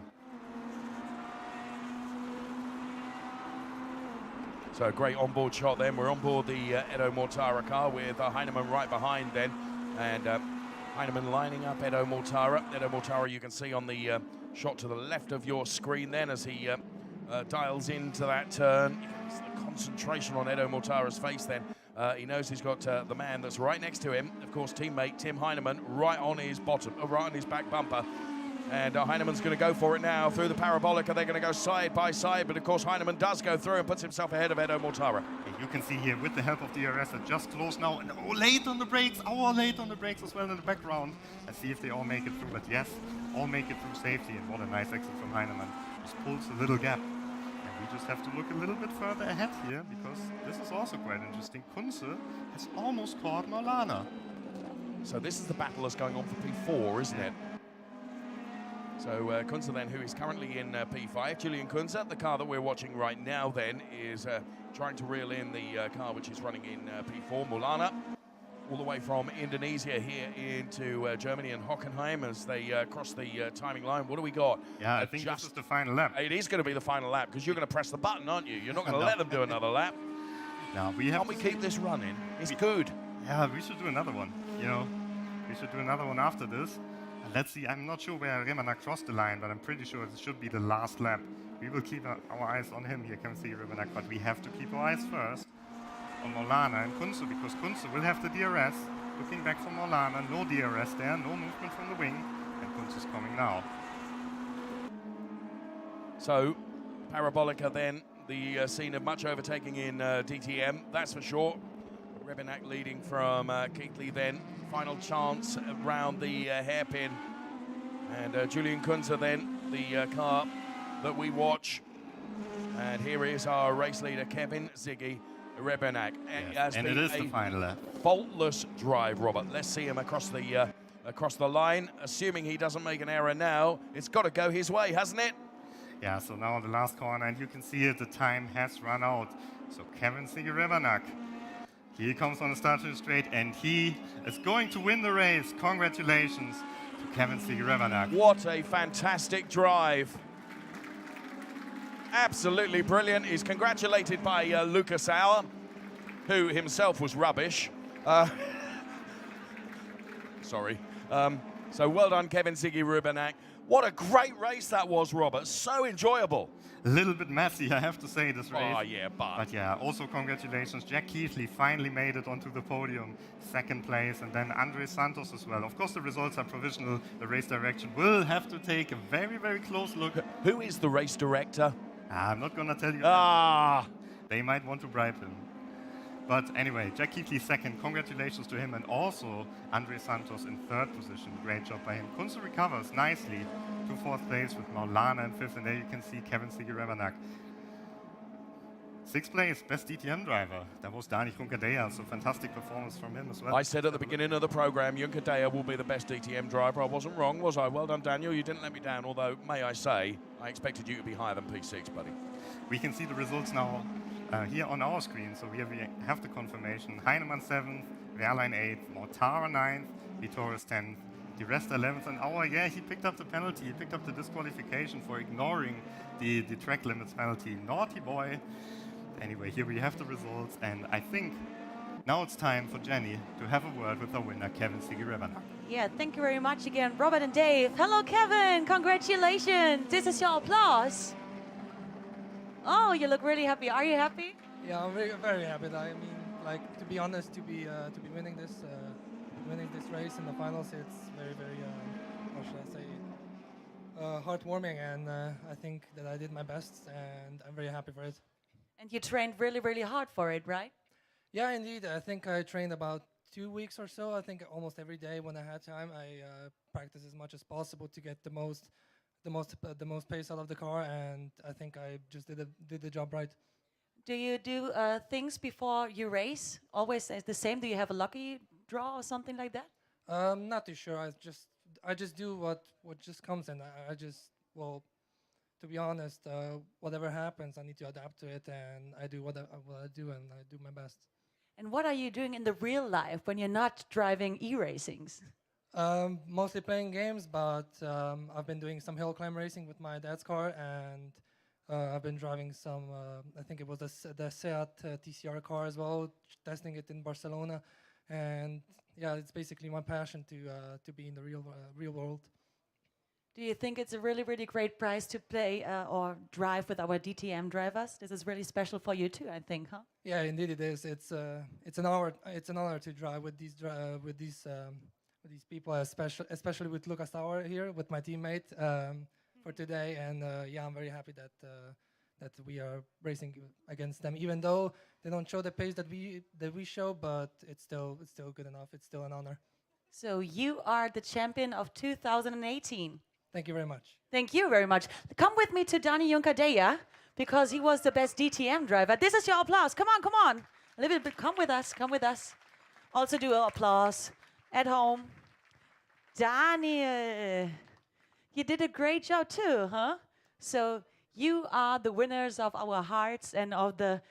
So a great onboard shot then. We're on board the Edo Mortara car with Heinemann right behind then. And Heinemann lining up Edo Mortara. Edo Mortara you can see on the shot to the left of your screen then as he dials into that turn. The concentration on Edo Mortara's face then. He knows he's got the man that's right next to him, of course, teammate Tim Heinemann, right on his bottom, right on his back bumper. And Heineman's going to go for it now through the parabolica. They're going to go side by side, but of course Heineman does go through and puts himself ahead of Edo Mortara. You can see here with the help of the DRS that just closed now, and late on the brakes, late on the brakes as well in the background. Let's see if they all make it through, but yes, all make it through safety, and what a nice exit from Heineman. Just pulls a little gap. And we just have to look a little bit further ahead here, because this is also quite interesting. Kunze has almost caught Maulana. So this is the battle that's going on for P4, isn't it? So Kunze then, who is currently in P5. Julian Kunze, the car that we're watching right now then, is trying to reel in the car which is running in P4. Maulana, all the way from Indonesia here into Germany and Hockenheim as they cross the timing line. What do we got? Yeah, I think this is the final lap. It is going to be the final lap because you're going to press the button, aren't you? You're not going to let them do another lap. Now we have. Can't we keep this running? It's good. Yeah, we should do another one. You know, we should do another one after this. Let's see. I'm not sure where Remannak crossed the line, but I'm pretty sure it should be the last lap. We will keep our eyes on him here. Can see Remannak, but we have to keep our eyes first on Maulana and Kunze, because Kunze will have the DRS. Looking back for Maulana, no DRS there, no movement from the wing, and Kunze's coming now. So, Parabolica then, the scene of much overtaking in DTM, that's for sure. Rebenak leading from Keighley then. Final chance around the hairpin. And Julian Kunze then, the car that we watch. And here is our race leader, Kevin Ziggy Rebenak. Yes. And it is the final lap. Faultless drive, Robert. Let's see him across the line. Assuming he doesn't make an error now, it's got to go his way, hasn't it? Yeah, so now the last corner, and you can see it, the time has run out. So Kevin Ziggy Rebenak, he comes on the starting straight, and he is going to win the race. Congratulations to Kevin Ziggy Rebenak. What a fantastic drive. Absolutely brilliant. He's congratulated by Lucas Auer, who himself was rubbish. Sorry. So well done, Kevin Ziggy Rebenak. What a great race that was, Robert. So enjoyable. A little bit messy, I have to say, this race. Oh, yeah, But yeah, also congratulations. Jack Keithley finally made it onto the podium, second place, and then Andre Santos as well. Of course, the results are provisional. The race direction will have to take a very, very close look. Who is the race director? I'm not going to tell you that. They might want to bribe him. But anyway, Jack Keithley second. Congratulations to him. And also Andre Santos in third position. Great job by him. Kunze recovers nicely to fourth place with Maulana in fifth. And there you can see Kevin Ziggy Rebenak. Sixth place, best DTM driver. That was Dani Juncadella, so fantastic performance from him as well. I said at the beginning of the program, Juncadella will be the best DTM driver. I wasn't wrong, was I? Well done, Daniel. You didn't let me down, although, may I say, I expected you to be higher than P6, buddy. We can see the results now here on our screen. So we have the confirmation. Heinemann 7th, Wehrlein 8th, Mortara 9th, Vittoris 10th, Di Resta 11th, and Auer, yeah, he picked up the penalty. He picked up the disqualification for ignoring the track limits penalty. Naughty boy. Anyway, here we have the results, and I think now it's time for Jenny to have a word with our winner, Kevin Ziggy Rebenak. Yeah, thank you very much again, Robert and Dave. Hello, Kevin. Congratulations. This is your applause. Oh, you look really happy. Are you happy? Yeah, I'm very, very happy. I mean, like, to be honest, to be winning this race in the finals, it's very, very how should I say, heartwarming, and I think that I did my best, and I'm very happy for it. And you trained really, really hard for it, right? Yeah, indeed. I think I trained about 2 weeks or so. I think almost every day when I had time, I practiced as much as possible to get the most pace out of the car, and I think I just did the job right. Do you do things before you race? Always the same? Do you have a lucky draw or something like that? Not too sure. I just do what just comes, and I just, well, to be honest, whatever happens, I need to adapt to it, and I do what I do, and I do my best. And what are you doing in the real life when you're not driving e-racings? Mostly playing games, but I've been doing some hill climb racing with my dad's car, and I've been driving some, I think it was the Seat TCR car as well, testing it in Barcelona, and yeah, it's basically my passion to be in the real world. Do you think it's a really, really great prize to play or drive with our DTM drivers? This is really special for you too, I think, huh? these people, especially with Lucas Sauer here, with my teammate for today. And yeah, I'm very happy that we are racing against them, even though they don't show the pace that we show, but it's still good enough. It's still an honor. So you are the champion of 2018. Thank you very much. Thank you very much. Come with me to Dani Junkadeya because he was the best DTM driver. This is your applause. Come on, come on. A little bit. Come with us. Come with us. Also do an applause at home. Daniel, you did a great job too, huh? So you are the winners of our hearts and of the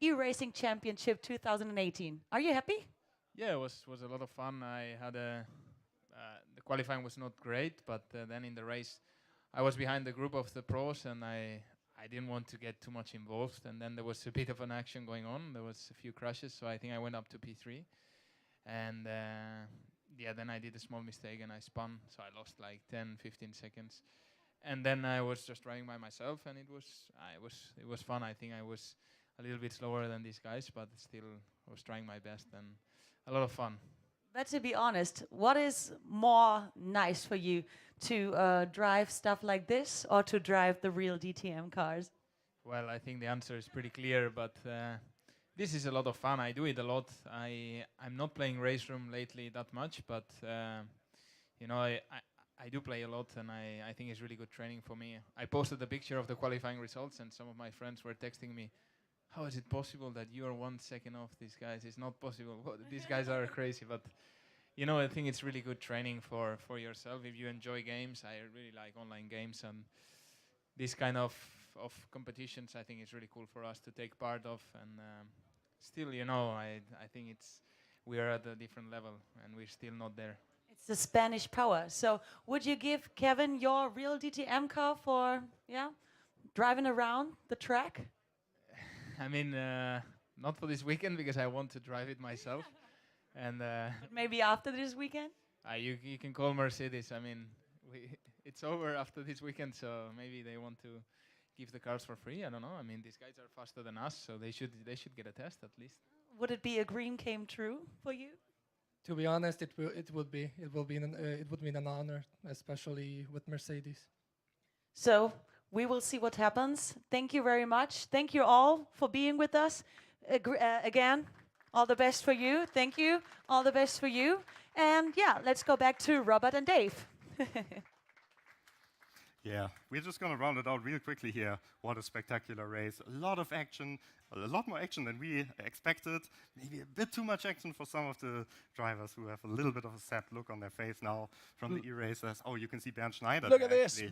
eRacing Championship 2018. Are you happy? Yeah, it was a lot of fun. I had the qualifying was not great, but then in the race, I was behind the group of the pros, and I didn't want to get too much involved. And then there was a bit of an action going on. There was a few crashes, so I think I went up to P3. And yeah, then I did a small mistake and I spun, so I lost like 10, 15 seconds. And then I was just driving by myself, and it was fun. I think I was a little bit slower than these guys, but still I was trying my best and a lot of fun. But to be honest, what is more nice for you, to drive stuff like this or to drive the real DTM cars? Well, I think the answer is pretty clear, but this is a lot of fun. I do it a lot. I'm not playing Race Room lately that much, but you know, I do play a lot, and I think it's really good training for me. I posted a picture of the qualifying results, and some of my friends were texting me, how is it possible that you are 1 second off these guys? It's not possible. These guys are crazy. But, you know, I think it's really good training for yourself. If you enjoy games, I really like online games. And this kind of competitions, I think it's really cool for us to take part of. And still, you know, I think we are at a different level, and we're still not there. It's the Spanish power. So would you give Kevin your real DTM car for, driving around the track? I mean, not for this weekend, because I want to drive it myself. And But maybe after this weekend? you can call Mercedes. I mean, it's over after this weekend, so maybe they want to give the cars for free. I don't know. I mean, these guys are faster than us, so they should get a test at least. Would it be a dream came true for you? To be honest, it would be an honor, especially with Mercedes. So we will see what happens. Thank you very much. Thank you all for being with us. Again, all the best for you. Thank you. All the best for you. And yeah, let's go back to Robert and Dave. Yeah, we're just going to round it out real quickly here. What a spectacular race. A lot of action, a lot more action than we expected. Maybe a bit too much action for some of the drivers who have a little bit of a sad look on their face now from the e-racers. Oh, you can see Bernd Schneider. Look at this.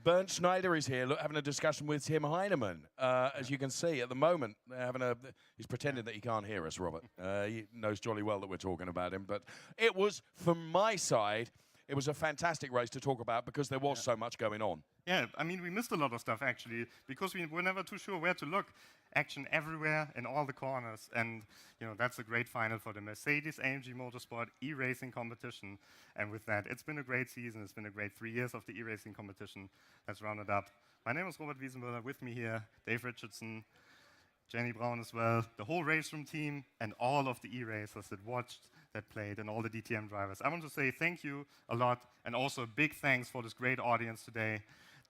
Bernd Schneider is here, having a discussion with Tim Heinemann. As you can see, at the moment, they're having he's pretending that he can't hear us, Robert. He knows jolly well that we're talking about him. But it was, from my side, it was a fantastic race to talk about because there was so much going on. Yeah, I mean, we missed a lot of stuff, actually, because we were never too sure where to look. Action everywhere in all the corners. And, you know, that's a great final for the Mercedes AMG Motorsport eRacing competition. And with that, it's been a great season. It's been a great 3 years of the eRacing competition. Let's round it up. My name is Robert Wiesenmüller. With me here, Dave Richardson, Jenny Brown as well, the whole race room team, and all of the e-racers that watched, that played, and all the DTM drivers. I want to say thank you a lot, and also a big thanks for this great audience today.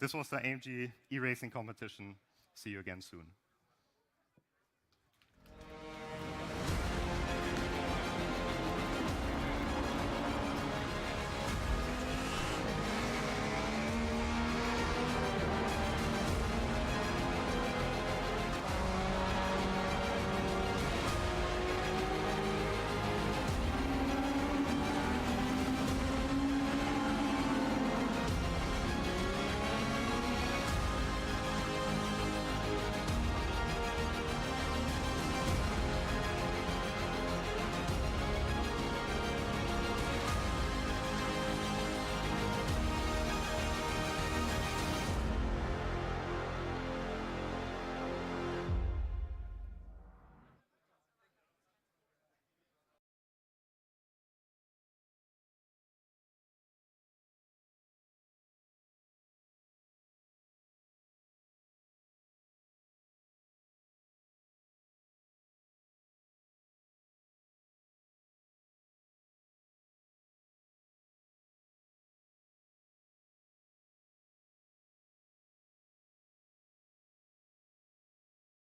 This was the AMG eRacing competition. See you again soon.